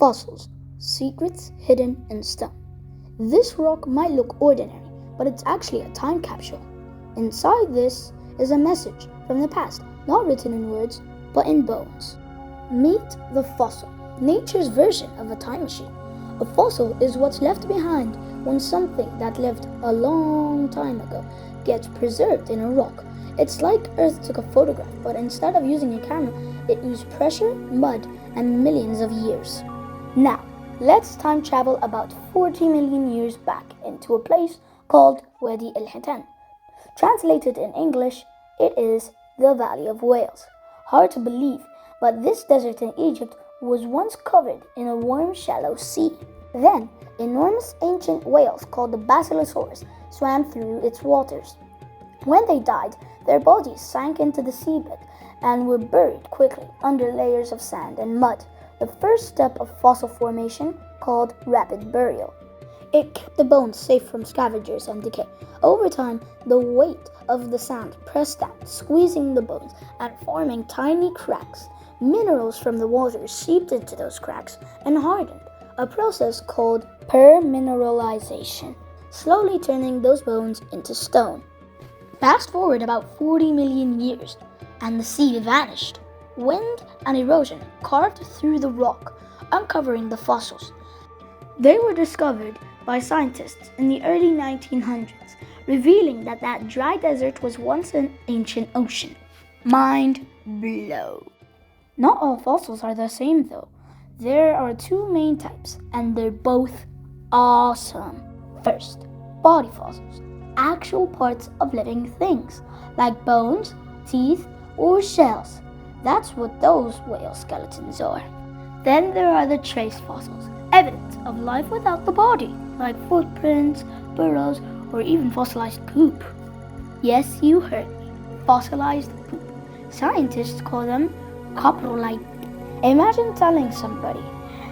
Fossils, secrets hidden in stone. This rock might look ordinary, but it's actually a time capsule. Inside this is a message from the past, not written in words, but in bones. Meet the fossil, nature's version of a time machine. A fossil is what's left behind when something that lived a long time ago gets preserved in a rock. It's like Earth took a photograph, but instead of using a camera, it used pressure, mud, and millions of years. Now, let's time travel about 40 million years back into a place called Wadi al-Hitan. Translated in English, it is the Valley of Whales. Hard to believe, but this desert in Egypt was once covered in a warm, shallow sea. Then, enormous ancient whales called the Basilosaurus swam through its waters. When they died, their bodies sank into the seabed and were buried quickly under layers of sand and mud, the first step of fossil formation called rapid burial. It kept the bones safe from scavengers and decay. Over time, the weight of the sand pressed down, squeezing the bones and forming tiny cracks. Minerals from the water seeped into those cracks and hardened, a process called permineralization, slowly turning those bones into stone. Fast forward about 40 million years, and the sea vanished. Wind and erosion carved through the rock, uncovering the fossils. They were discovered by scientists in the early 1900s, revealing that dry desert was once an ancient ocean. Mind blow. Not all fossils are the same though. There are two main types, and they're both awesome. First, body fossils. Actual parts of living things, like bones, teeth, or shells. That's what those whale skeletons are. Then there are the trace fossils, evidence of life without the body, like footprints, burrows, or even fossilized poop. Yes, you heard me, fossilized poop. Scientists call them coprolite. Imagine telling somebody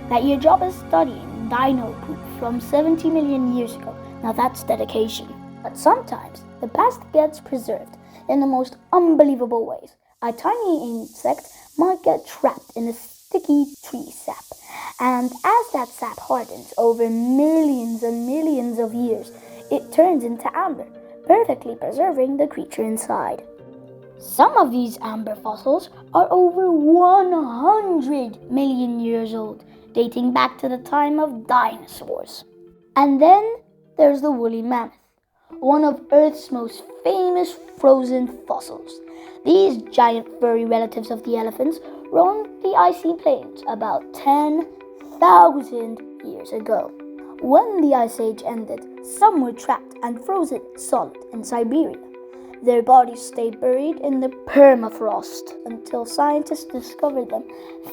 that your job is studying dino poop from 70 million years ago. Now that's dedication. But sometimes the past gets preserved in the most unbelievable ways. A tiny insect might get trapped in a sticky tree sap, and as that sap hardens over millions and millions of years, it turns into amber, perfectly preserving the creature inside. Some of these amber fossils are over 100 million years old, dating back to the time of dinosaurs. And then there's the woolly mammoth, one of Earth's most famous frozen fossils. These giant furry relatives of the elephants roamed the icy plains about 10,000 years ago. When the Ice Age ended, some were trapped and frozen solid in Siberia. Their bodies stayed buried in the permafrost until scientists discovered them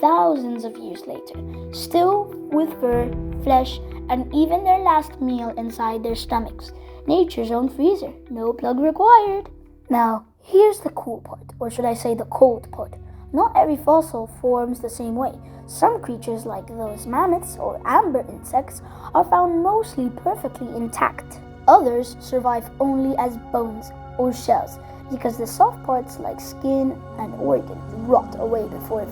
thousands of years later, still with fur, flesh, and even their last meal inside their stomachs. Nature's own freezer, no plug required. Now, here's the cool part, or should I say the cold part. Not every fossil forms the same way. Some creatures like those mammoths or amber insects are found mostly perfectly intact. Others survive only as bones or shells because the soft parts like skin and organs rot away before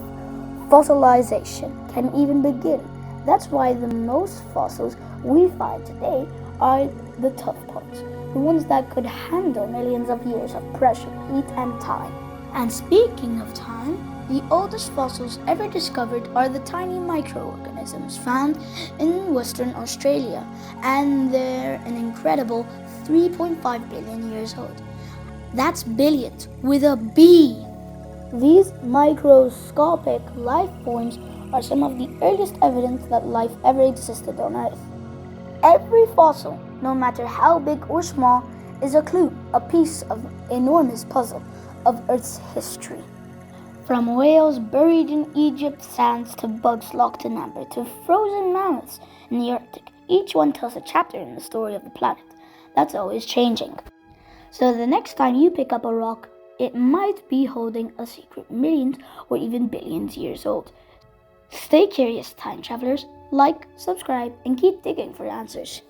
fossilization can even begin. That's why the most fossils we find today are the tough parts, the ones that could handle millions of years of pressure, heat, and time. And speaking of time, the oldest fossils ever discovered are the tiny microorganisms found in Western Australia, and they're an incredible 3.5 billion years old. That's billions with a B. These microscopic life forms are some of the earliest evidence that life ever existed on Earth. Every fossil, no matter how big or small, is a clue, a piece of enormous puzzle of Earth's history. From whales buried in Egypt sands to bugs locked in amber to frozen mammoths in the Arctic, each one tells a chapter in the story of the planet that's always changing. So the next time you pick up a rock, it might be holding a secret millions or even billions years old. Stay curious, time travelers. Like, subscribe, and keep digging for answers.